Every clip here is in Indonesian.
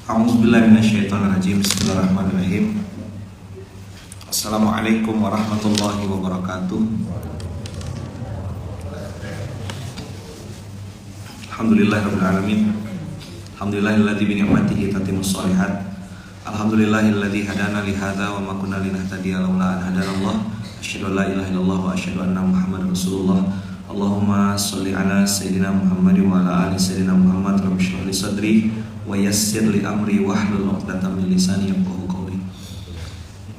A'udzubillahi minasyaitonirrajim. Bismillahirrahmanirrahim. Assalamualaikum warahmatullahi wabarakatuh. Alhamdulillahirabbil alamin. Alhamdulillahilladzi bi ni'matihi tatimmus shalihat. Alhamdulillahilladzi hadana li hadza wa ma kunna linahtadiya laula an hadanallah. Asyhadu an la ilaha illallah wa asyhadu anna Muhammadar Rasulullah. Allahumma shalli ala sayyidina Muhammad wa ala ali sayyidina Muhammad. Rabbi shrah li sadri wa yassir li amri wahlul 'uqdatam min lisani yafqahu qawli.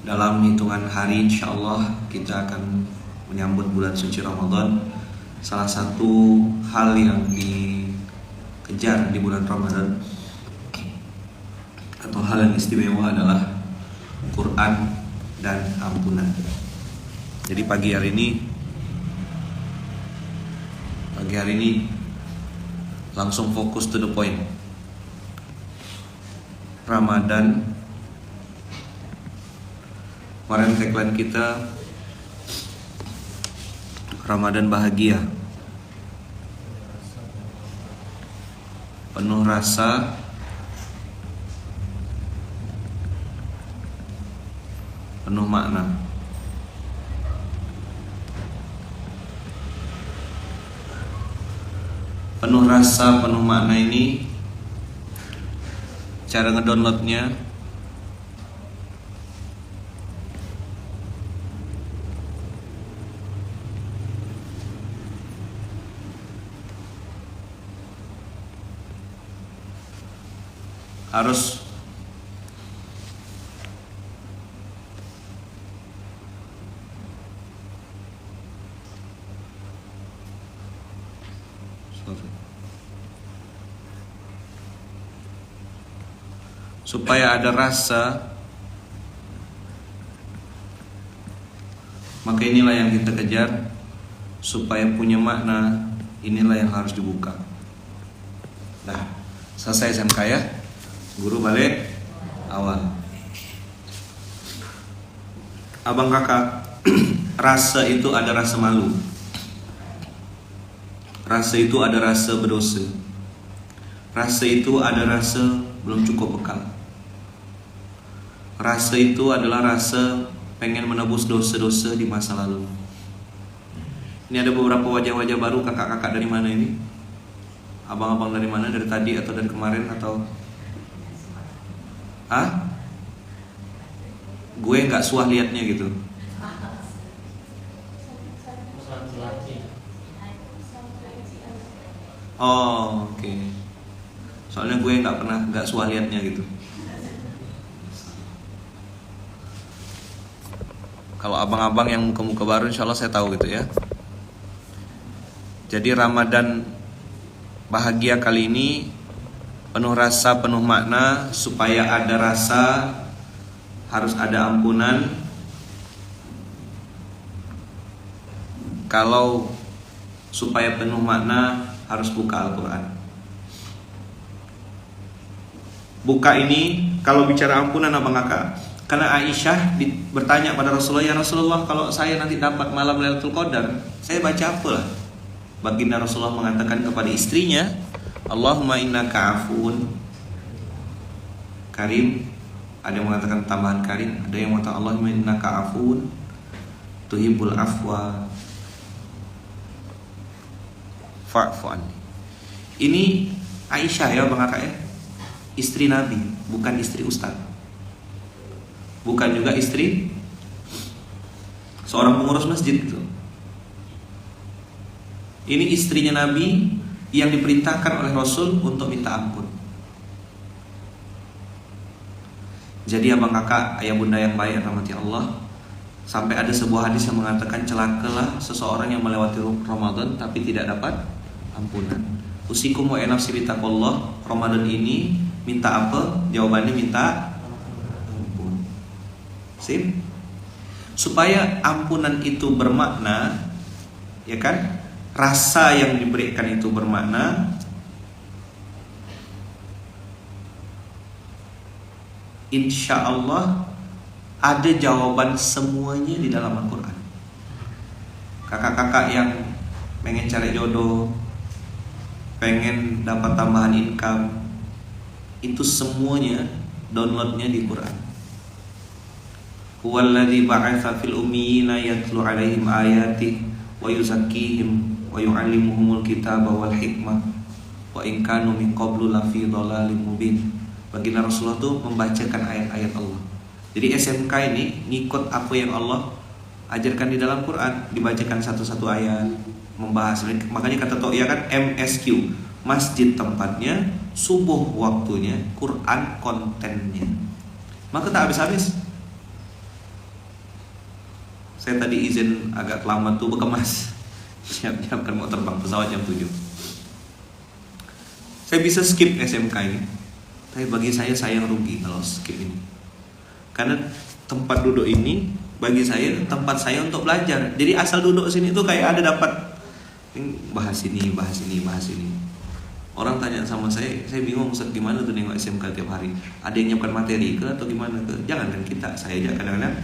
Dalam hitungan hari insyaallah kita akan menyambut bulan suci Ramadan. Salah satu hal yang dikejar di bulan Ramadan atau hal yang istimewa adalah Quran dan ampunan. Jadi pagi hari ini langsung fokus to the point. Ramadan, kemarin tagline kita Ramadan bahagia, penuh rasa, penuh makna. Penuh rasa, penuh makna ini cara ngedownloadnya harus supaya ada rasa, maka inilah yang kita kejar. Supaya punya makna, inilah yang harus dibuka. Nah, selesai SMK ya, guru balik awal. Abang kakak, rasa itu ada rasa malu, rasa itu ada rasa berdosa, rasa itu ada rasa belum cukup bekal. Rasa itu adalah rasa pengen menebus dosa-dosa di masa lalu. Ini ada beberapa wajah-wajah baru. Kakak-kakak dari mana ini? Abang-abang dari mana? Dari tadi atau dari kemarin atau? Gue gak suah liatnya gitu. Oh, oke. Soalnya gue gak suah liatnya gitu. Kalau abang-abang yang muka-muka baru insya Allah saya tahu gitu ya. Jadi Ramadan bahagia kali ini penuh rasa, penuh makna. Supaya ada rasa harus ada ampunan. Kalau supaya penuh makna harus buka Al-Quran. Buka ini kalau bicara ampunan abang kakak. Karena Aisyah bertanya pada Rasulullah, ya Rasulullah, kalau saya nanti dapat malam Lailatul Qadar, saya baca apalah? Baginda Rasulullah mengatakan kepada istrinya, Allahumma innaka afuun karim. Ada yang mengatakan tambahan karim, ada yang mengatakan Allahumma innaka afuun tuhibbul afwa fa'fu anni. Ini Aisyah ya bang kakak ya, istri Nabi, bukan istri ustaz, bukan juga istri seorang pengurus masjid gitu. Ini istrinya Nabi yang diperintahkan oleh Rasul untuk minta ampun. Jadi abang kakak, ayah bunda yang baik rahmati Allah, sampai ada sebuah hadis yang mengatakan celakalah seseorang yang melewati Ramadan tapi tidak dapat ampunan. Usikum wa nafsi bitaqullah. Ramadan ini minta apa? Jawabannya minta ampun. Sip. Supaya ampunan itu bermakna, ya kan? Rasa yang diberikan itu bermakna. Insya Allah ada jawaban semuanya di dalam Al-Quran. Kakak-kakak yang pengen cari jodoh, pengen dapat tambahan income, Itu semuanya downloadnya di Quran. Huwallazi ba'atsa fil ummiyina yatlu 'alaihim ayatihi wa yuzakkihim wa yu'allimuhumul kitaba wal hikmah wa in kanu min qablu lafi dhalalin mubin. Baginda Rasulullah tuh membacakan ayat-ayat Allah. Jadi SMK ini ngikut apa yang Allah ajarkan di dalam Quran, dibacakan satu-satu ayat, membahas. Makanya kata To'ya kan MSQ, masjid tempatnya, subuh waktunya, Quran kontennya. Maka tak habis-habis. Saya tadi izin agak lama tuh berkemas, siap-siap kan mau terbang pesawat jam 7. Saya bisa skip SMK ini, tapi bagi saya yang rugi kalau skip ini. Karena tempat duduk ini bagi saya tempat saya untuk belajar. Jadi asal duduk sini tuh kayak ada dapat bahas ini. Orang tanya sama saya bingung Ustaz gimana tuh nengok SMK tiap hari. Ada yang nyiapkan materi ke atau gimana ke? Jangan kan kita, saya aja kadang-kadang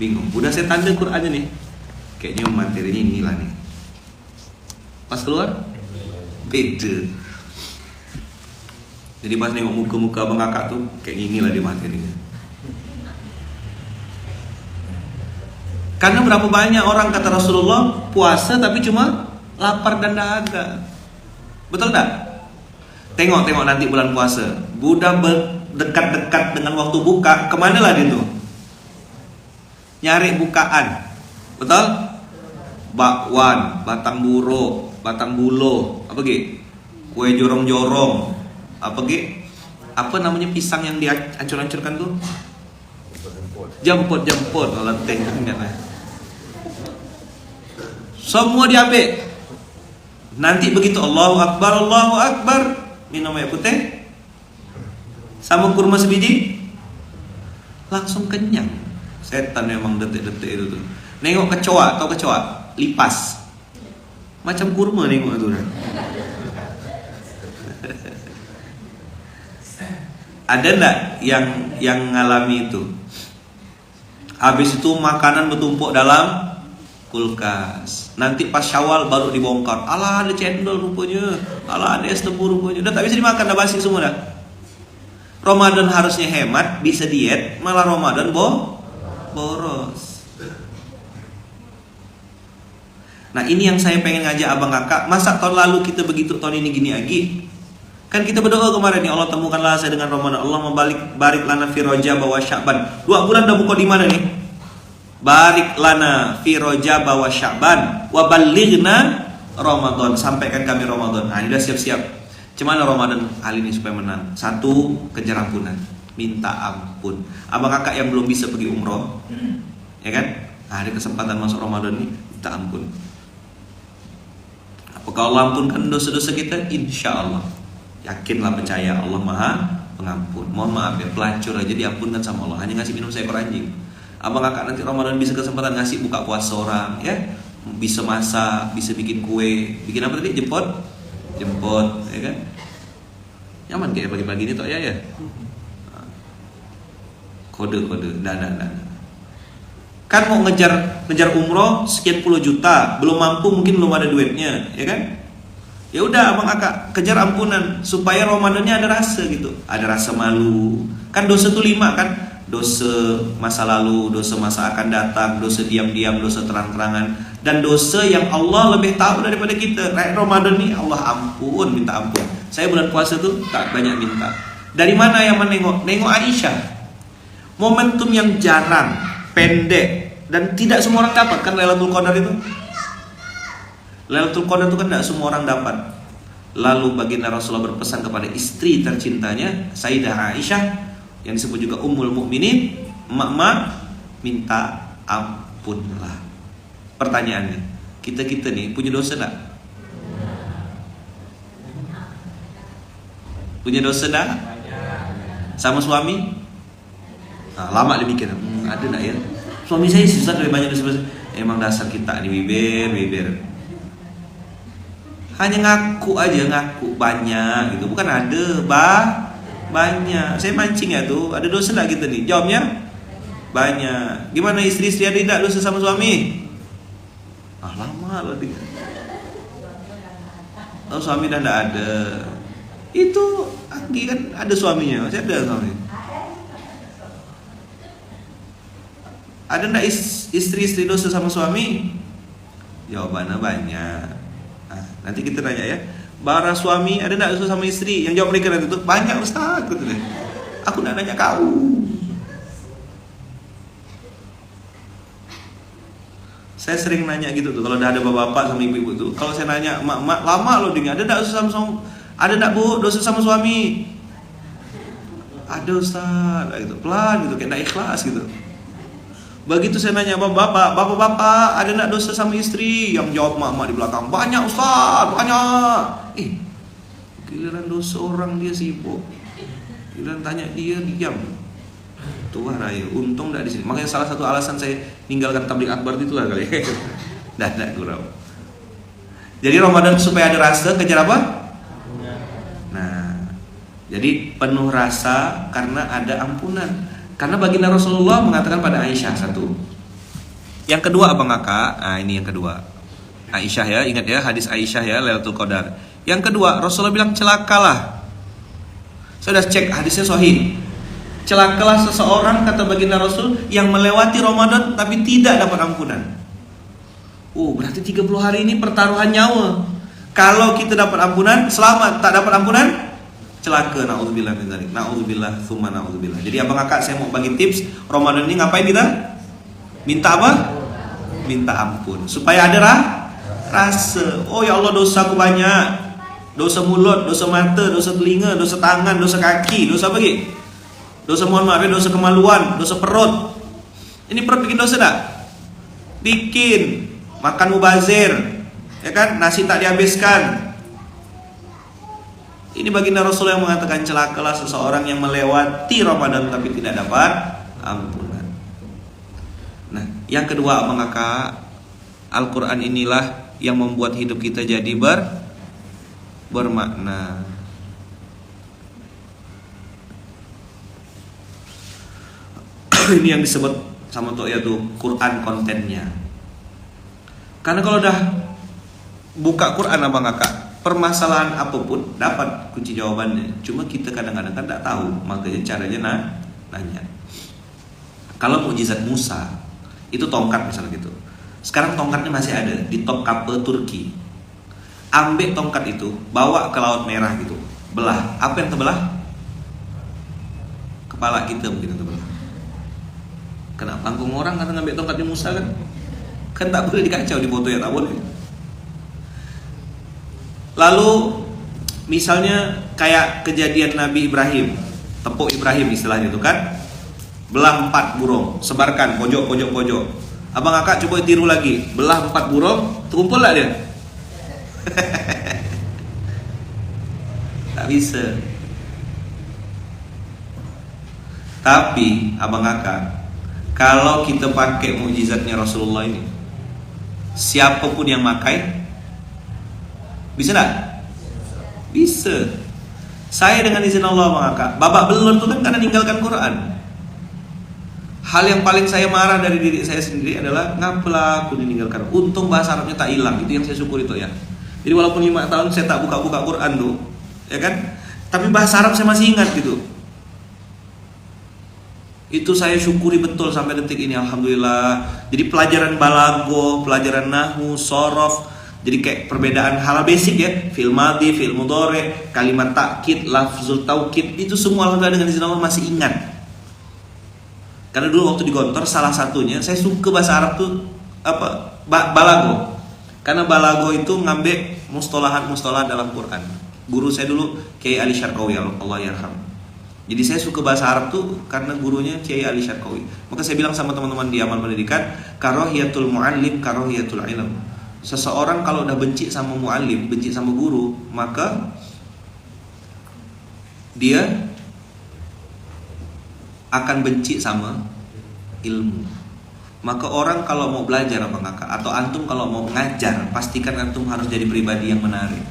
bingung. Udah saya tanda Qurannya nih, kayaknya materinya inilah nih. Pas keluar beda. Jadi pas nengok muka-muka abang kakak tuh kayak inilah dia materinya. Karena berapa banyak orang kata Rasulullah puasa tapi cuma lapar dan dahaga. Betul tak? Tengok nanti bulan puasa, budak dekat-dekat dengan waktu buka, kemana lah dia tuh? Nyari bukaan. Betul? Bakwan, batang bulo, apa ge? Kue jorong-jorong, apa ge? Apa namanya pisang yang dihancur-hancurkan tuh? Jemput, leteng kan. Semua diambil. Nanti begitu Allahu Akbar, minum air putih sama kurma sebiji, langsung kenyang. Setan memang detik-detik itu tuh. Nengok kecoa, tau kecoa? Lipas. Macam kurma nengok itu kan. Ada enggak yang ngalami itu? Habis itu makanan bertumpuk dalam kulkas. Nanti pas Syawal baru dibongkar. Alah ada cendol rupanya. Alah ada es tebu rupanya. Udah tak bisa dimakan, dah basi semua dah. Ramadan harusnya hemat, bisa diet, malah Ramadan boros. Nah ini yang saya pengen ngajak abang kakak. Masa tahun lalu kita begitu, tahun ini gini lagi? Kan kita berdoa kemarin, ya Allah temukanlah saya dengan Ramadan. Allah barik lana fi Rajab wa Sya'ban. 2 bulan dah buka di mana nih? Barik lana fi Rajab wa Sya'ban wa ballighna Ramadan. Sampaikan kami Ramadan. Nah, ini udah siap-siap. Cuman Ramadan kali ini supaya menang. 1, kejar ampunan. Minta ampun. Abang kakak yang belum bisa pergi umroh, ya kan? Nah, ada kesempatan masuk Ramadan nih, minta ampun. Apakah Allah ampunkan dosa-dosa kita? Insya Allah. Yakinlah, percaya Allah Maha Pengampun. Mohon maaf ya, pelacur aja diampunkan sama Allah. Hanya ngasih minum seekor anjing. Abang kakak nanti Ramadan bisa kesempatan ngasih buka puasa orang, ya, bisa masak, bisa bikin kue, bikin apa tadi? Jemput, ya kan? Nyaman kayak pagi-pagi ini toh ya. Kode, nah. Kan mau ngejar umroh sekian puluh juta, belum mampu, mungkin belum ada duitnya, ya kan? Ya udah abang kakak kejar ampunan supaya Ramadannya ada rasa gitu, ada rasa malu. Kan dosa tuh 5 kan? Dosa masa lalu, dosa masa akan datang, dosa diam-diam, dosa terang-terangan, dan dosa yang Allah lebih tahu daripada kita. Ramadan nih Allah ampun, minta ampun. Saya bulan puasa tuh tak banyak minta. Dari mana yang menengok? Nengok Aisyah. Momentum yang jarang, pendek, dan tidak semua orang dapat kan Lailatul Qadar itu. Lailatul Qadar itu kan tidak semua orang dapat. Lalu baginda Rasulullah berpesan kepada istri tercintanya, Sayyidah Aisyah, yang disebut juga Ummul Mukminin, emak-emak, minta ampunlah. Pertanyaannya, kita nih punya dosa enggak? Punya dosa enggak? Sama suami? Nah, lama dipikir, ada enggak ya? Suami saya susah lebih banyak dosa. Emang dasar kita nih bibir. Hanya ngaku banyak gitu, bukan ada banyak. Saya mancing ya tuh, ada dosa enggak kita nih? Jawabnya banyak. Gimana istri-istri ada tidak dosa sama suami? Lama loh dia. Oh, suami dah tidak ada. Itu Anggi kan ada suaminya, saya ada suaminya. Ada enggak istri dosa sama suami? Jawabannya banyak. Nah, nanti kita tanya ya. Para suami ada enggak dosa sama istri? Yang jawab mereka nanti itu banyak Ustaz. Aku enggak nanya kau. Saya sering nanya gitu tuh, kalau udah ada bapak-bapak sama ibu-ibu tuh. Kalau saya nanya, emak-emak, lama loh dengar, ada enggak dosa sama ada enggak Bu dosa sama suami? Ada Ustaz, gitu. Pelan gitu, kayak enggak ikhlas gitu. Begitu saya nanya bapak-bapak, ada enggak dosa sama istri? Yang jawab emak-emak di belakang, banyak Ustaz, banyak. Giliran dosa orang dia sibuk. Giliran tanya dia diam. Tuh raya, untung enggak di sini. Makanya salah satu alasan saya ninggalkan tabligh akbar itulah kali. Dah gurau. Jadi Ramadan supaya ada rasa, kejar apa? Nah, jadi penuh rasa karena ada ampunan. Karena baginda Rasulullah mengatakan pada Aisyah satu. Yang kedua apa ngakak? Nah ini yang kedua. Aisyah ya, ingat ya hadis Aisyah ya, Lailatul Qadar. Yang kedua Rasulullah bilang celakalah. Saya sudah cek hadisnya sahih. Celakalah seseorang kata baginda Rasul yang melewati Ramadan tapi tidak dapat ampunan. Berarti 30 hari ini pertaruhan nyawa. Kalau kita dapat ampunan, selamat. Tak dapat ampunan, celaka. Na'udzubillah min dzalik. Na'udzubillah tsumma na'udzubillah. Jadi abang kakak saya mau bagi tips Ramadan ini ngapain kita? Minta apa? Minta ampun. Supaya ada rasa. Oh ya Allah, dosaku banyak. Dosa mulut, dosa mata, dosa telinga, dosa tangan, dosa kaki, dosa apa lagi? Dosa mohon maaf ya, dosa kemaluan, dosa perut. Ini perut bikin dosa tak? Bikin. Makan mubazir, ya kan? Nasi tak dihabiskan. Ini baginda Rasul yang mengatakan celakalah seseorang yang melewati Ramadan tapi tidak dapat ampunan. Nah, yang kedua abang kakak, Al-Quran inilah yang membuat hidup kita jadi bermakna. Ini yang disebut sama Toya tuh Quran kontennya. Karena kalau udah buka Quran abang kakak, permasalahan apapun dapat kunci jawabannya. Cuma kita kadang-kadang kan tidak tahu, makanya caranya nanya. Kalau mukjizat Musa itu tongkat misalnya gitu. Sekarang tongkatnya masih ada di Topkapi Turki. Ambil tongkat itu, bawa ke Laut Merah gitu, belah. Apa yang terbelah? Kepala kita mungkin yang terbelah. Kenapa panggung orang kata ngambil tongkatnya Musa kan? Kan tak boleh dikacau di foto ya, tak boleh. Lalu misalnya kayak kejadian Nabi Ibrahim, tepuk Ibrahim istilahnya itu kan, belah 4 burung, sebarkan pojok. Abang kakak coba tiru lagi, belah 4 burung, terkumpul lah dia. Tak bisa. Tapi abang kakak, kalau kita pakai mukjizatnya Rasulullah ini, siapapun yang makai, bisa tak? Bisa. Saya dengan izin Allah mengakak, babak belur itu kan karena ninggalkan Quran. Hal yang paling saya marah dari diri saya sendiri adalah ngapalah aku meninggalkan. Untung bahasa Arabnya tak hilang, itu yang saya syukuri itu ya. Jadi walaupun 5 tahun saya tak buka-buka Quran tuh, ya kan? Tapi bahasa Arab saya masih ingat gitu. Itu saya syukuri betul sampai detik ini, alhamdulillah. Jadi pelajaran balago, pelajaran nahwu, sorof, jadi kayak perbedaan hal basic ya, fi'il madhi, fi'il mudhari, kalimat takkid, lafzul taukid, itu semua alhamdulillah dengan izin Allah masih ingat. Karena dulu waktu di Gontor salah satunya saya suka bahasa Arab tuh apa? Balago. Karena balago itu ngambil mustalahat dalam Quran. Guru saya dulu Kiai Ali Syarqawi, Allah yarham. Jadi saya suka bahasa Arab tuh karena gurunya Kiai Ali Syarqawi. Maka saya bilang sama teman-teman di amal pendidikan, karahiyatul muallim karahiyatul ilm. Seseorang kalau udah benci sama muallim, benci sama guru, maka dia akan benci sama ilmu. Maka orang kalau mau belajar apa kakak, atau antum kalau mau mengajar, pastikan antum harus jadi pribadi yang menarik.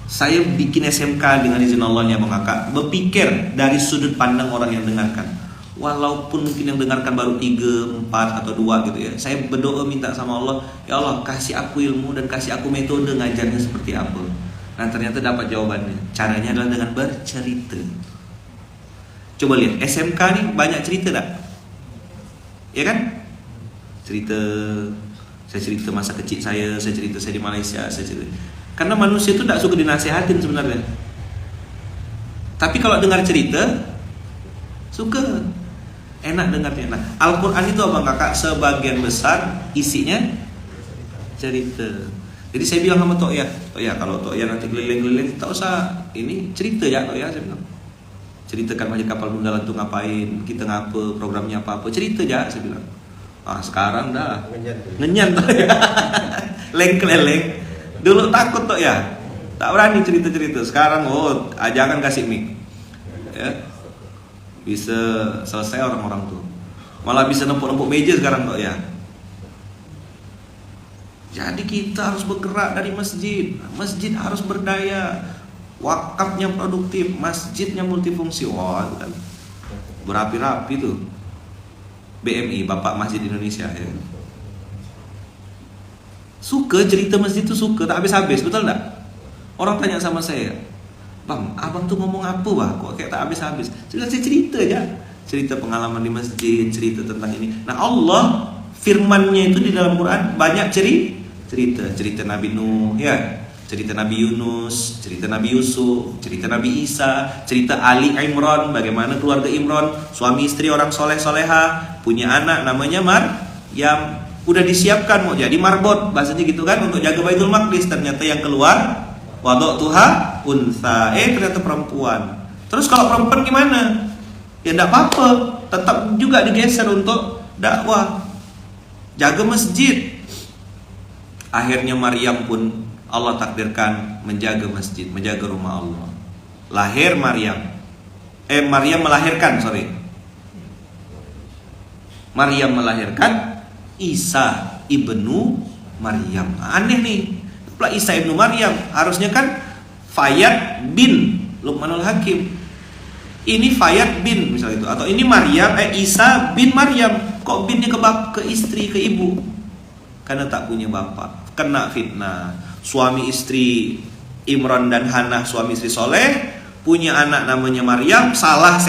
Saya bikin SMK dengan izin Allahnya Bang Kakak, berpikir dari sudut pandang orang yang dengarkan. Walaupun mungkin yang dengarkan baru 3, 4 atau 2 gitu ya. Saya berdoa minta sama Allah, ya Allah kasih aku ilmu dan kasih aku metode ngajarnya seperti apa. Nah ternyata dapat jawabannya. Caranya adalah dengan bercerita. Coba lihat SMK nih banyak cerita tak? Ya kan? Cerita, saya cerita masa kecil saya cerita saya di Malaysia, saya cerita. Karena manusia itu tak suka dinasihatin sebenarnya. Tapi kalau dengar cerita, suka, enak dengarnya. Nah, Al-Quran itu abang kakak sebagian besar isinya cerita. Jadi saya bilang sama Tok Ya kalau Tok Ya nanti keliling-keliling, tak usah ini cerita ya Tok Ya, saya bilang. Ceritakan aja kapal Mundalan tuh ngapain, kita ngapa, programnya apa-apa, cerita aja, saya bilang. Sekarang dah ngenyan Tok Ya. Leng-keleleng. Dulu takut Tok Ya, tak berani cerita-cerita. Sekarang jangan kasih mic ya. Bisa selesai orang-orang tuh. Malah bisa nempuk-nempuk meja sekarang Tok Ya. Jadi kita harus bergerak dari masjid. Masjid harus berdaya. Wakafnya produktif, masjidnya multifungsi. Wah itu kan berapi-rapi tuh. BMI, Bapak Masjid Indonesia ya. Suka cerita masjid tuh, suka tak habis-habis, betul tak? Orang tanya sama saya, Bang, abang tuh ngomong apa kok kayak tak habis-habis? Saya cerita aja, cerita pengalaman di masjid, cerita tentang ini. Nah Allah firmannya itu di dalam Quran banyak cerita Nabi Nuh ya, cerita Nabi Yunus, cerita Nabi Yusuf, cerita Nabi Isa, cerita Ali Imran, bagaimana keluarga Imran, suami istri orang soleh-soleha, punya anak namanya Maryam. Udah disiapkan mau jadi marbot, bahasanya gitu kan, untuk jaga Baitul Maqdis. Ternyata yang keluar wada'tuha unsa, ternyata perempuan. Terus kalau perempuan gimana? Ya enggak apa-apa, tetap juga digeser untuk dakwah, jaga masjid. Akhirnya Maryam pun Allah takdirkan menjaga masjid, menjaga rumah Allah. Lahir Maryam melahirkan Maryam melahirkan Isa ibnu Maryam. Aneh nih, Isa ibnu Maryam harusnya kan Fayad bin Luqmanul Hakim. Ini Fayad bin misalnya itu, atau ini Maryam Isa bin Maryam. Kok binnya ke istri, ke ibu? Karena tak punya bapak, kena fitnah. Suami istri Imran dan Hannah, suami istri soleh, punya anak namanya Maryam. Salah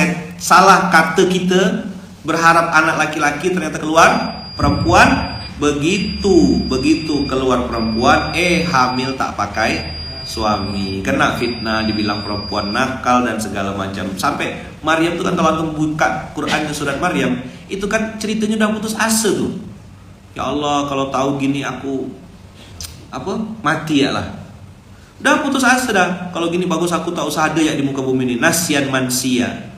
kata kita, berharap anak laki-laki, ternyata keluar perempuan. Begitu keluar perempuan, hamil tak pakai suami, kena fitnah, dibilang perempuan nakal dan segala macam. Sampai Maryam itu kan, kalau antum buka Qurannya surat Maryam, itu kan ceritanya udah putus asa tuh. Ya Allah, kalau tahu gini aku mati ya lah. Udah putus asa dah. Kalau gini bagus aku tak usah ada ya di muka bumi ini. Nasyan mansia.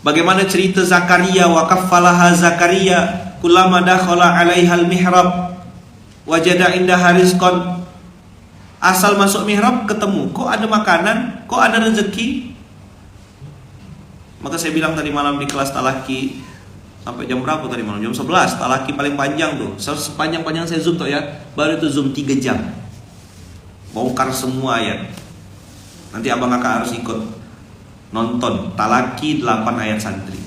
Bagaimana cerita Zakaria, wa kaffalaha Zakaria kullama dakhala 'alaihal mihrab wajada indaha rizqan. Asal masuk mihrab ketemu, kok ada makanan, kok ada rezeki. Maka saya bilang tadi malam di kelas talaki, sampai jam berapa tadi malam? Jam 11. Talaki paling panjang tuh. Sepanjang-panjang saya zoom ya. Baru itu zoom 3 jam. Bongkar semua ayat. Nanti abang kakak harus ikut nonton talaki 8 ayat santri.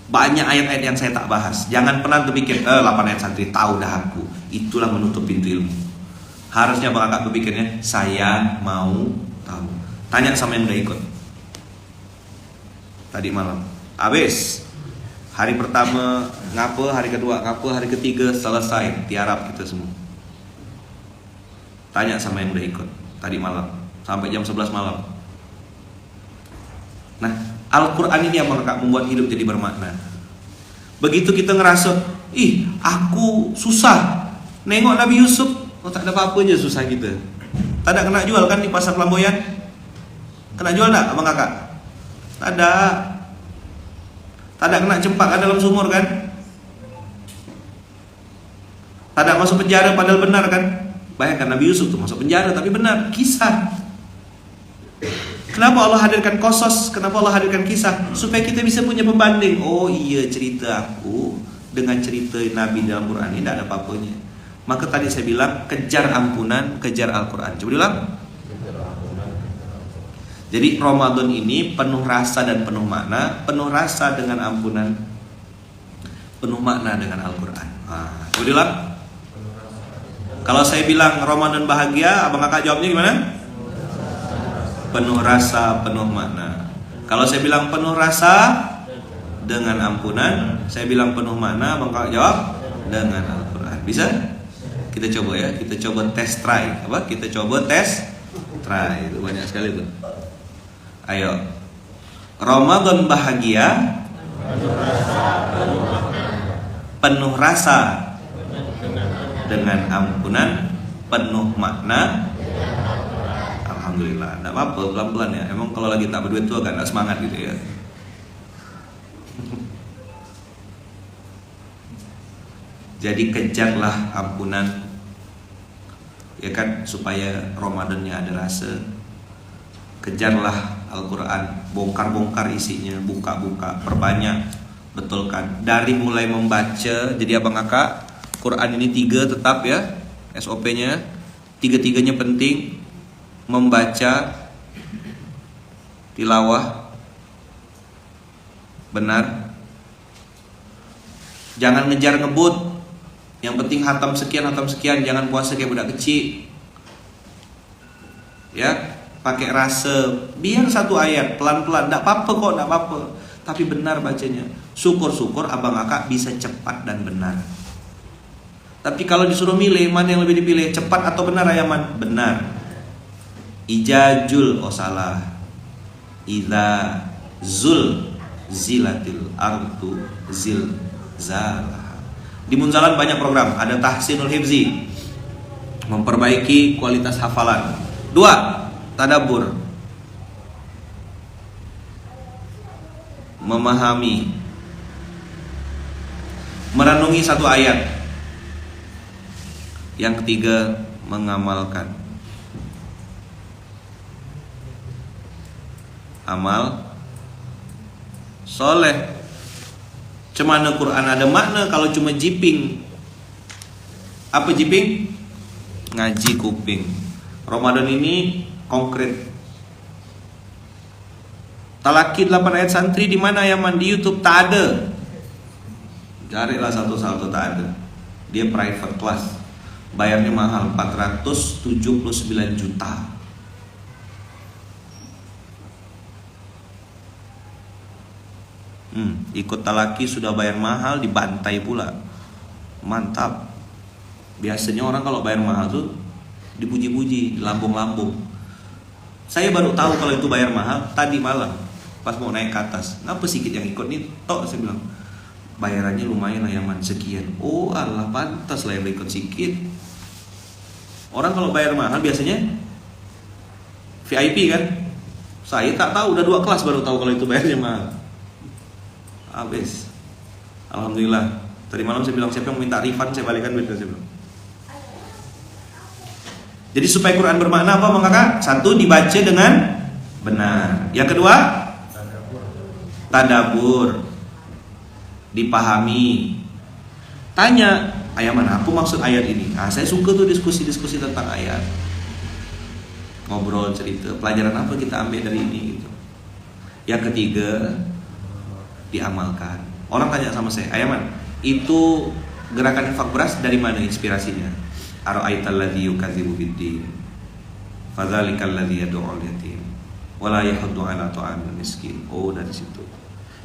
Banyak ayat-ayat yang saya tak bahas. Jangan pernah berpikir 8 ayat santri tahu dah aku. Itulah menutup pintu ilmu. Harusnya abang kakak berpikirnya saya mau tahu. Tanya sama yang udah ikut. Tadi malam habis. Hari pertama ngapa, hari kedua ngapa, hari ketiga selesai, tiarap kita semua. Tanya sama yang udah ikut tadi malam sampai jam 11 malam. Nah, Al-Quran ini yang membuat hidup jadi bermakna. Begitu kita ngerasa, aku susah nengok Nabi Yusuf, tak ada apa-apa aja susah kita. Tak ada kena jual kan di pasar Flamboyan? Kena jual tak abang kakak? Tak ada. Tak ada kena cempak dalam sumur kan? Tak ada masuk penjara padahal benar kan? Bayangkan Nabi Yusuf tuh masuk penjara tapi benar, kisah. Kenapa Allah hadirkan qasas? Kenapa Allah hadirkan kisah? Supaya kita bisa punya pembanding. Oh iya, cerita aku dengan cerita Nabi dalam Quran ini tidak ada apa-apanya. Maka tadi saya bilang kejar ampunan, kejar Al-Quran. Coba diulang. Jadi Ramadan ini penuh rasa dan penuh makna. Penuh rasa dengan ampunan, penuh makna dengan Al-Quran. Coba diulang. Kalau saya bilang Ramadan bahagia, abang kakak jawabnya gimana? Penuh rasa, penuh makna. Kalau saya bilang penuh rasa dengan ampunan, saya bilang penuh makna, abang kakak jawab dengan Al-Quran. Bisa? Kita coba ya, kita coba test try. Apa? Kita coba test try. Itu banyak sekali tuh. Ayo. Ramadan bahagia, penuh rasa dengan ampunan, penuh makna. Alhamdulillah. Tidak apa-apa, pelan-pelan ya. Emang kalau lagi tak berduit tuh agak tidak semangat gitu ya. Jadi kejarlah ampunan, ya kan, supaya Ramadannya ada rasa. Kejarlah Al-Quran, bongkar-bongkar isinya, buka-buka, perbanyak, betulkan. Dari mulai membaca, jadi abang kakak, Quran ini 3 tetap ya, SOP-nya, 3-3-nya penting. Membaca, tilawah, benar. Jangan ngejar ngebut. Yang penting hatam sekian, jangan puasa kayak budak kecil. Ya, pakai rasa. Biar satu ayat pelan-pelan, enggak apa-apa kok, enggak apa-apa. Tapi benar bacanya. Syukur-syukur abang kakak bisa cepat dan benar. Tapi kalau disuruh milih, mana yang lebih dipilih? Cepat atau benar, Ayaman? Benar. Ijajul, oh salah. Idza zilatil ardu zilzalah. Di Munzalan banyak program, ada tahsinul hifzi, memperbaiki kualitas hafalan. 2, tadabbur, memahami, merenungi satu ayat. Yang ketiga, mengamalkan. Amal soleh. Cemana Quran ada makna kalau cuma jiping? Apa jiping? Ngaji kuping. Ramadan ini konkret. Talaki 8 ayat santri di mana Ayaman? Di YouTube tak ada. Carilah satu-satu, tak ada. Dia private class. Bayarnya mahal, 479 juta. Ikut talaki sudah bayar mahal, dibantai pula. Mantap. Biasanya orang kalau bayar mahal tuh dipuji-puji, lambung-lambung. Saya baru tahu kalau itu bayar mahal tadi malam pas mau naik ke atas. Ngapa sikit yang ikut nih? Tok, saya bilang. Bayarannya lumayan Ayaman, sekian. Oh Allah, pantas lah yang ikut sikit. Orang kalau bayar mahal biasanya VIP kan. Saya tak tahu, udah 2 kelas baru tahu kalau itu bayarnya mahal. Habis. Alhamdulillah. Tadi malam saya bilang siapa yang minta refund, saya balikan duitnya, saya bilang. Jadi supaya Quran bermakna apa, Bang Kakak? 1, dibaca dengan benar. Yang kedua, tadabbur, dipahami. Tanya, Ayaman, apa maksud ayat ini? Saya suka tuh diskusi-diskusi tentang ayat. Ngobrol, cerita, pelajaran apa kita ambil dari ini gitu. Yang ketiga, diamalkan. Orang tanya sama saya, Ayaman, itu gerakan infak beras dari mana inspirasinya? Ara'aital ladzi yukadzibu biddin, fadzalikal ladzi yad'ul yatim wa la yahuddu 'ala ta'amil miskin. Oh, dari situ.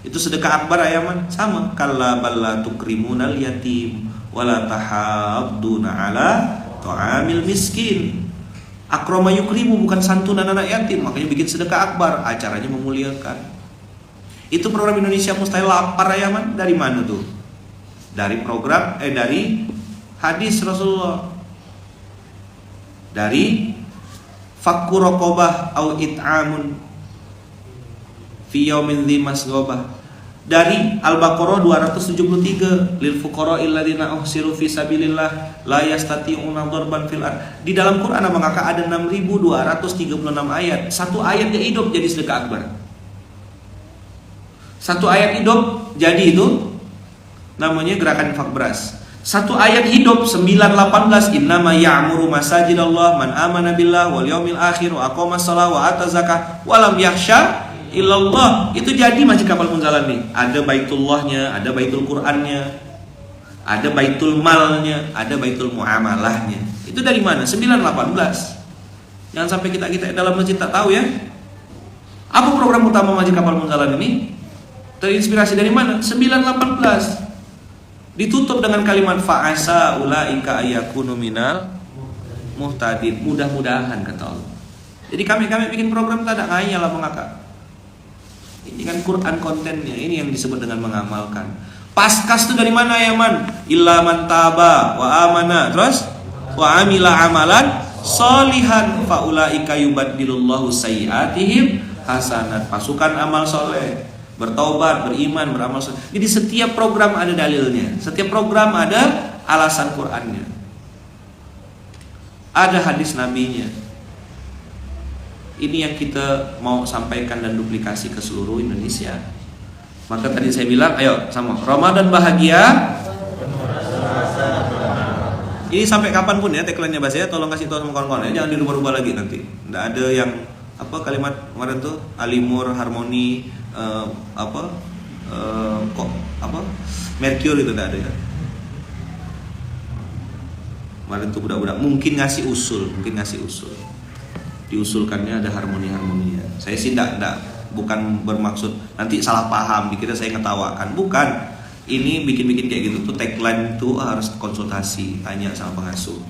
Itu sedekah akbar Ayaman, sama. Kalla balla tukrimunal yatim wa la tahadduna 'ala ta'amil miskin. Akrama yukrimu, bukan santunan anak yatim, makanya bikin sedekah akbar, acaranya memuliakan. Itu program Indonesia Mustahil Lapar Ayaman, dari mana tuh? Dari program dari hadis Rasulullah. Dari fakku raqabah au it'amun fi yaumin dzi masghobah. Dari Al-Baqarah 273, lil fuqara alladziina uhsiru fi sabilillah la yastati'una darban fil ard. Di dalam Quran Abang Kakak ada 6236 ayat. Satu ayat yang hidup jadi sedekah akbar. Satu ayat hidup jadi itu namanya gerakan infak beras. Satu ayat hidup 918, innama ya'muru masajidallah man amana billah wal yaumil akhir wa aqamas shalah wa ata zakah wa lam yakhsha illallah. Itu jadi Masjid Kapal Munzalan nih. Ada Baitullahnya, ada Baitul Qur'annya, ada Baitul Malnya, ada Baitul Muamalahnya. Itu dari mana? 918. Jangan sampai kita dalam masjid tak tahu ya. Apa program utama Masjid Kapal Munzalan ini? Terinspirasi dari mana? 918. Ditutup dengan kalimat fa'asa ulaika ayakunu minal muhtadin. Mudah-mudahan kata Allah. Jadi kami bikin program tak ada ngayal lah mengakak. Ini kan Quran kontennya, ini yang disebut dengan mengamalkan. Paskas itu dari mana ya man? Illa man taba wa amana, terus wa amila amalan solihan faulaika yubaddilullahu sayyiatihim hasanat. Pasukan amal soleh, bertaubat, beriman, beramal soleh. Jadi setiap program ada dalilnya, setiap program ada alasan Qurannya, ada hadis nabinya. Ini yang kita mau sampaikan dan duplikasi ke seluruh Indonesia. Maka tadi saya bilang, ayo sama Ramadan bahagia. Ini sampai kapanpun ya tagline-nya Bas ya, tolong kasih tahu sama kawan-kawan ya, jangan dirubah-rubah lagi nanti. Nggak ada yang kalimat kemarin tuh alimur, harmoni, Mercure itu nggak ada ya. Kemarin tuh budak-budak mungkin ngasih usul. Diusulkannya ada harmoni-harmoninya. Saya sih bukan bermaksud nanti salah paham, dikira saya ngetawakan. Bukan. Ini bikin-bikin kayak gitu tuh tagline tuh harus konsultasi, tanya sama pengasuh.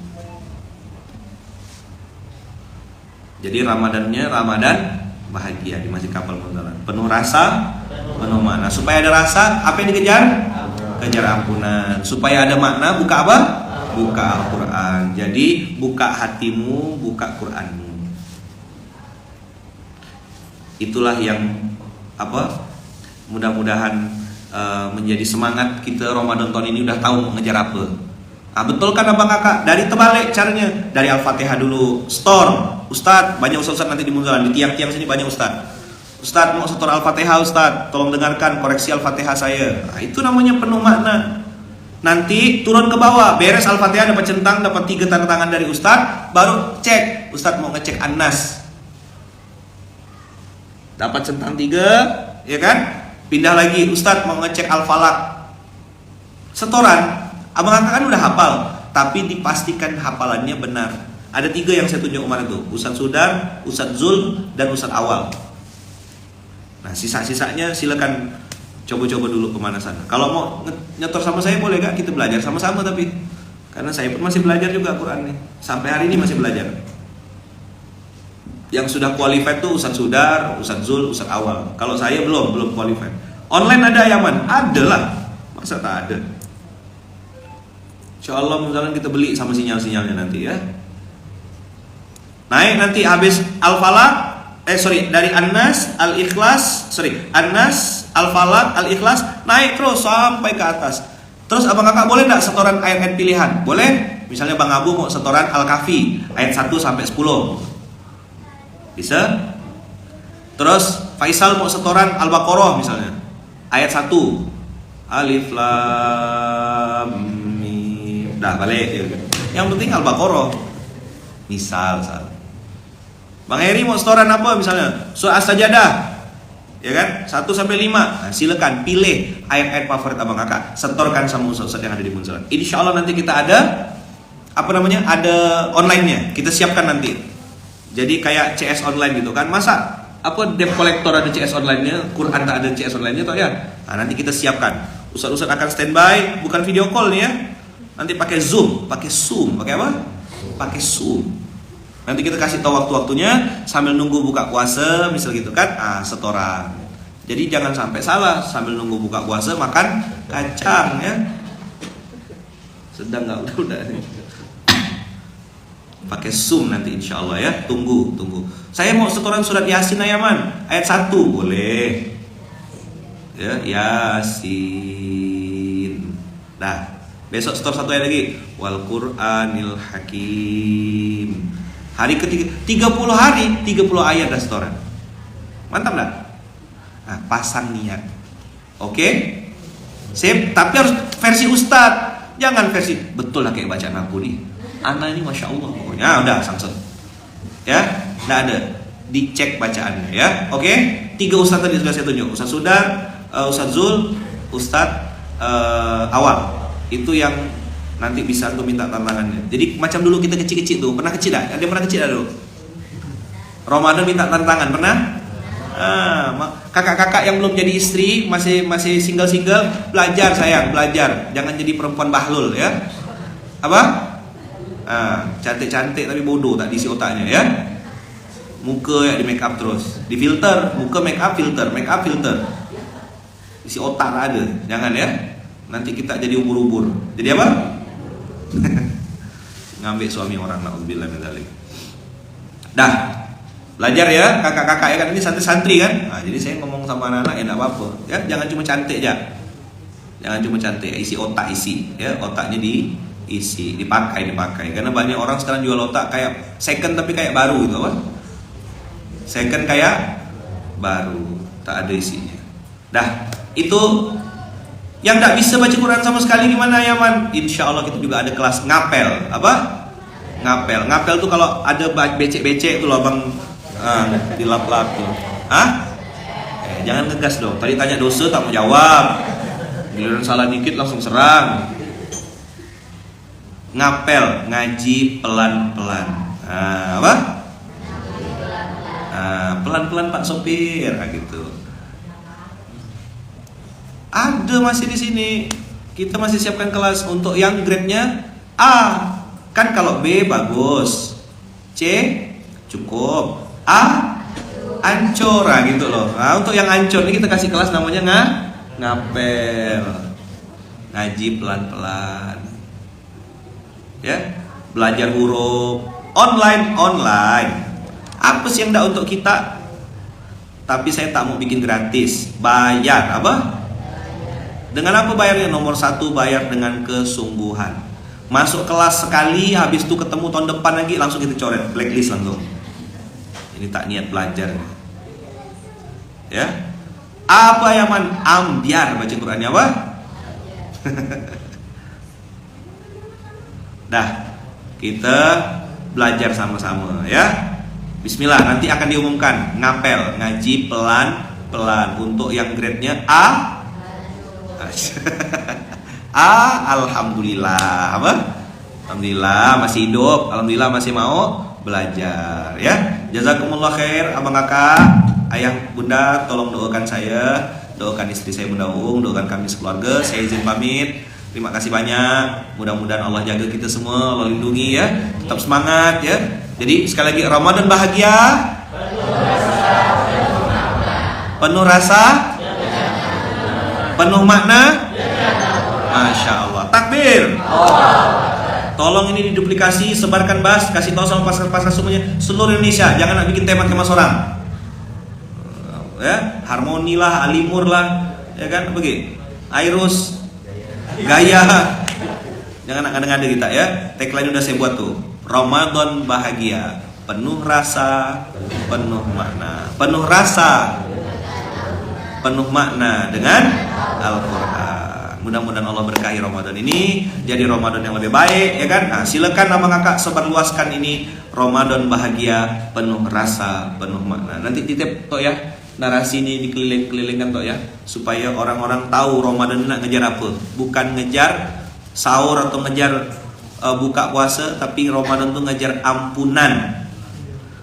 Jadi Ramadannya Ramadan bahagia di Masjid Kapal Munzalan. Penuh rasa, penuh makna. Supaya ada rasa, apa yang dikejar? Kejar ampunan. Supaya ada makna, buka apa? Buka Al-Quran. Jadi buka hatimu, buka Quranmu. Itulah yang mudah-mudahan menjadi semangat kita Ramadan tahun ini. Udah tahu mau ngejar apa. Betul kan abang kakak? Dari terbalik caranya. Dari Al-Fatihah dulu. Store. Ustadz, banyak ustadz nanti di Munzalan. Di tiang-tiang sini banyak ustadz. Ustadz mau store Al-Fatihah Ustadz, tolong dengarkan koreksi Al-Fatihah saya. Itu namanya penuh makna. Nanti turun ke bawah, beres Al-Fatihah dapat centang, dapat 3 tanda tangan dari Ustadz, baru cek. Ustadz mau ngecek An-Nas, dapat centang 3, ya kan? Pindah lagi, Ustadz mau ngecek Al-Falaq. Setoran, abang kakak kan udah hafal, tapi dipastikan hafalannya benar. Ada 3 yang saya tunjuk kemarin tuh, Ustadz Sudar, Ustadz Zul, dan Ustadz Awal. Nah sisa-sisanya silakan coba-coba dulu kemana sana. Kalau mau nyetor sama saya boleh gak? Kita belajar sama-sama tapi karena saya pun masih belajar juga Quran nih. Sampai hari ini masih belajar. Yang sudah qualified tuh Ustadz Sudar, Ustadz Zul, Ustadz Awal. Kalau saya belum qualified. Online ada Yaman? Ada lah. Masa tak ada? Insya Allah misalnya kita beli sama sinyal-sinyalnya nanti ya. Naik nanti habis Al-Falaq, dari An-Nas, Al-Ikhlas, An-Nas, Al-Falaq, Al-Ikhlas, naik terus sampai ke atas. Terus abang kakak boleh nggak setoran ayat-ayat pilihan? Boleh. Misalnya Bang Abu mau setoran Al-Kahfi ayat 1 sampai 10. Bisa. Terus Faisal mau setoran Al-Baqarah misalnya ayat 1. Alif Lam Mim. Dah balik. Yang penting Al-Baqarah. Misal. Bang Heri mau setoran apa misalnya? Surah As-Sajadah. Ya kan? 1 sampai 5. Nah, silakan pilih ayat-ayat favorit abang kakak, setorkan sama ustaz yang ada di Munzalan. Insyaallah nanti kita ada ada online-nya. Kita siapkan nanti. Jadi kayak CS online gitu kan. Masa debt collector ada CS online-nya, Quran tak ada CS online-nya toh ya. Nah, nanti kita siapkan. Ustaz-ustaz akan standby, bukan video call nih ya. Nanti pakai Zoom, pakai Zoom, pakai apa? Pakai Zoom. Nanti kita kasih tahu waktu-waktunya sambil nunggu buka puasa, misal gitu kan, setoran. Jadi jangan sampai salah sambil nunggu buka puasa makan kacang ya. Sedang nggak udah. Pakai Zoom nanti insya Allah ya. Tunggu. Saya mau setoran surat Yasin Ayaman ayat 1 boleh. Ya Yasin. Nah besok setor 1 ayat lagi. Wal Qur'anil Hakim. Hari ketiga 30 hari 30 ayat dah setoran. Mantap dah. Nah, pasang niat. Oke? Sip, tapi harus versi ustad. Jangan versi betul lah kayak bacaan aku nih. Ana ini Masya Allah pokoknya. Udah samsung. Ya, enggak ada. Dicek bacaannya ya. Oke? 3 ustad tadi sudah saya tunjuk. Ustaz Sudar, Ustaz Zul, Ustaz Awal. Itu yang Nanti bisa tuh minta tantangannya. Jadi macam dulu kita kecil-kecil tuh. Pernah kecil tak? Ada yang pernah kecil tak dulu? Ramadan minta tantangan, pernah? Kakak-kakak yang belum jadi istri, masih single-single, belajar sayang, belajar. Jangan jadi perempuan bahlul ya. Apa? Cantik-cantik tapi bodoh, tak diisi otaknya ya. Muka ya di make up terus, di filter, muka make up filter, isi otak tak ada, jangan ya. Nanti kita jadi ubur-ubur. Jadi apa? Ngambil suami orang, naudzubillah min dzalik. Dah, belajar ya kakak-kakak ya kan, ini santri-santri kan. Nah, jadi saya ngomong sama anak-anak ya enggak apa-apa ya, jangan cuma cantik aja. Jangan cuma cantik, isi otak isi ya, otaknya diisi, dipakai. Karena banyak orang sekarang jual otak kayak second tapi kayak baru gitu apa? Second kayak baru, tak ada isinya. Dah, itu yang tak bisa baca Quran sama sekali gimana ya man? Insya Allah kita juga ada kelas ngapel. Apa? Ngapel tuh kalau ada becek-becek tuh loh bang, dilap-lap tuh. Jangan ngegas dong. Tadi tanya dosa tak mau jawab. Giliran salah dikit langsung serang. Ngapel, ngaji pelan-pelan. Apa? Pelan-pelan Pak Sopir, gitu. Ada masih di sini. Kita masih siapkan kelas untuk yang grade-nya A. Kan kalau B bagus, C cukup, A ancur gitu loh. Nah, untuk yang ancur ini kita kasih kelas namanya ngapel. Ngaji pelan-pelan. Ya, belajar huruf online. Apa sih yang enggak untuk kita? Tapi saya tak mau bikin gratis. Bayar apa? Dengan apa bayarnya? Nomor 1 bayar dengan kesungguhan. Masuk kelas sekali, habis itu ketemu tahun depan lagi langsung kita coret, blacklist langsung. Ini tak niat belajar. Ya. Apa yang ambiar baca Qur'annya apa? Dah, kita belajar sama-sama ya. Bismillah, nanti akan diumumkan ngapel, ngaji pelan-pelan untuk yang grade-nya A. Alhamdulillah apa? Alhamdulillah masih hidup, alhamdulillah masih mau belajar ya. Jazakumullah khair abang kakak, ayah bunda, tolong doakan saya, doakan istri saya Bunda Uung, doakan kami sekeluarga. Saya izin pamit. Terima kasih banyak. Mudah-mudahan Allah jaga kita semua, Allah lindungi ya. Tetap semangat ya. Jadi sekali lagi Ramadan bahagia, penuh rasa, penuh makna. Masya Allah. Takbir. Tolong ini diduplikasi, sebarkan kasih tahu sama pasar-pasar semuanya seluruh Indonesia. Jangan nak bikin tema seorang. Ya, harmoni lah, alimur lah, ya kan? Begitu. Airus, gaya. Jangan nak ngada-ngada kita ya. Tagline udah saya buat tuh. Ramadan bahagia, penuh rasa, penuh makna. Penuh rasa, penuh makna dengan Al-Quran. Mudah-mudahan Allah berkahi Ramadan ini jadi Ramadan yang lebih baik ya kan. Nah, silakan abang kakak sebarluaskan ini Ramadan bahagia, penuh rasa, penuh makna. Nanti titip tok ya narasi ini dikeliling-kelilingkan tok ya, supaya orang-orang tahu Ramadan nak ngejar apa. Bukan ngejar sahur atau ngejar buka puasa, tapi Ramadan tuh ngejar ampunan.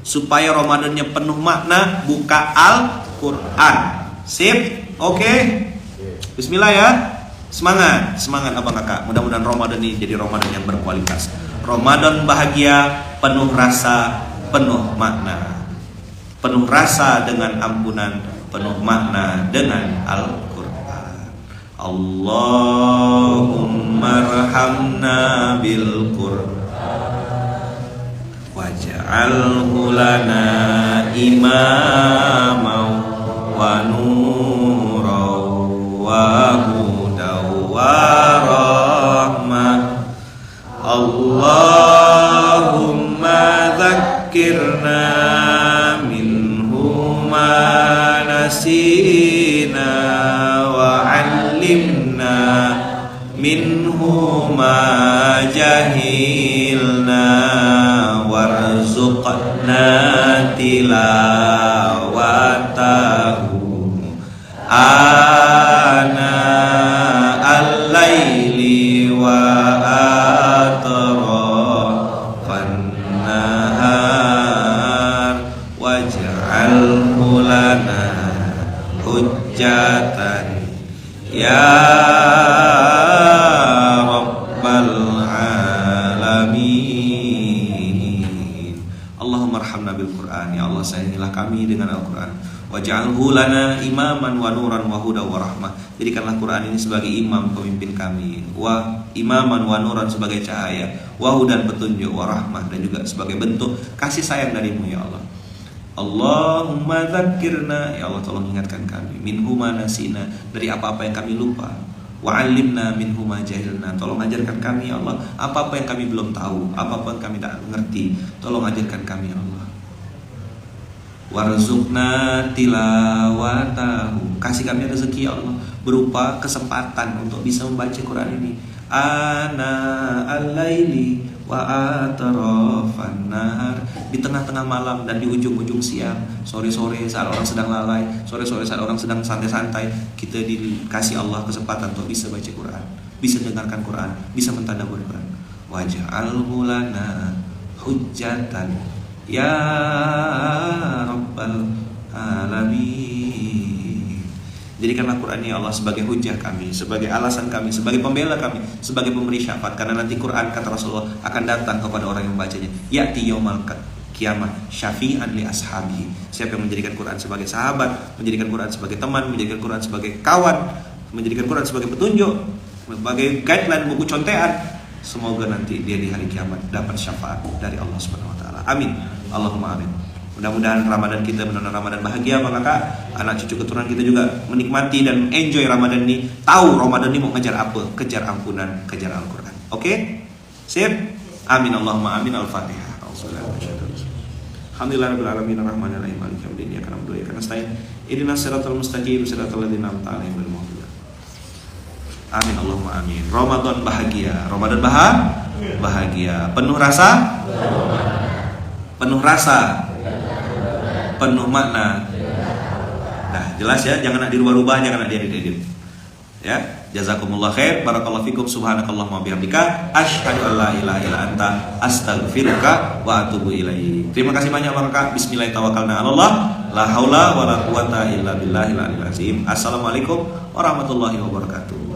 Supaya Ramadannya penuh makna, buka Al-Quran. Sip? Oke? Bismillah ya. Semangat abang kakak. Mudah-mudahan Ramadan ini jadi Ramadan yang berkualitas. Ramadan bahagia, penuh rasa, penuh makna. Penuh rasa dengan ampunan, penuh makna dengan Al-Quran. Allahumma arhamna bil Qur'an waj'alhu lana imamau wa nurau wa warahmah. Allahumma dzakkirna minhu ma nasina wa 'allimna minhu ma jahilna warzuqna tilawatahu ana al-laili wa lana hujjatan ya rabbal alamin. Allahumma arhamna bil Qur'an, ya Allah sayangilah kami dengan Al-Qur'an. Waj'alhu lana imaman wa nuran wa huda wa rahmah. Jadikanlah Quran ini sebagai imam pemimpin kami, wa imaman wa nuran sebagai cahaya, wa hudan petunjuk, wa rahmah dan juga sebagai bentuk kasih sayang darimu ya Allah. Allahumma dzakirna, ya Allah tolong ingatkan kami, minhu ma nasina, dari apa-apa yang kami lupa, wa 'allimna minhu ma jahilna, tolong ajarkan kami ya Allah apa-apa yang kami belum tahu, apa-apa yang kami tak mengerti, tolong ajarkan kami ya Allah. Warzuqna tilawatahu, kasih kami rezeki ya Allah berupa kesempatan untuk bisa membaca Quran ini ana al-laili wa atrafan nahar, di tengah-tengah malam dan di ujung-ujung siang, sore-sore saat orang sedang lalai, sore-sore saat orang sedang santai-santai, kita dikasih Allah kesempatan untuk bisa baca Quran, bisa dengarkan Quran, bisa mentadabbur Quran. Waj'alhu lana hujjatan ya rabbal alamin. Jadikanlah Quran ini Allah sebagai hujah kami, sebagai alasan kami, sebagai pembela kami, sebagai pemberi syafaat. Karena nanti Quran kata Rasulullah akan datang kepada orang yang membacanya. Ya'ti yaumal qiyamah syafi'an li ashabi. Siapa yang menjadikan Quran sebagai sahabat, menjadikan Quran sebagai teman, menjadikan Quran sebagai kawan, menjadikan Quran sebagai petunjuk, sebagai guideline, buku contekan, semoga nanti dia di hari kiamat dapat syafaat dari Allah Subhanahu wa taala. Amin. Allahumma amin. Mudah-mudahan Ramadan kita benar-benar Ramadan bahagia, Pak Kakak. Anak cucu keturunan kita juga menikmati dan enjoy Ramadan ini. Tahu Ramadan ini mau ngejar apa? Kejar ampunan, kejar Al-Qur'an. Oke? Sip? Amin Allahumma amin. Al-Fatihah. Alhamdulillahirabbil alamin arrahmanir rahim maliki yaumiddin iyyaka na'budu wa iyyaka nasta'in ihdinas siratal mustaqim siratal ladzina an'amta 'alaihim ghairil maghdubi. Amin Allahumma amin. Ramadan bahagia, Ramadan bahagia, penuh rasa, penuh makna. Nah, jelas ya, jangan dirubah-rubah, jangan diedit. Ya, jazakumullah khair, barakallahu fikum, subhanakallahumma bihamdika, asyhadu an la ilaha illa anta, astaghfiruka wa atubu ilaik. Terima kasih banyak Bapak. Bismillah tawakkalna 'alallah, la haula wala quwata illa billahil aliyil azim. Assalamualaikum warahmatullahi wabarakatuh.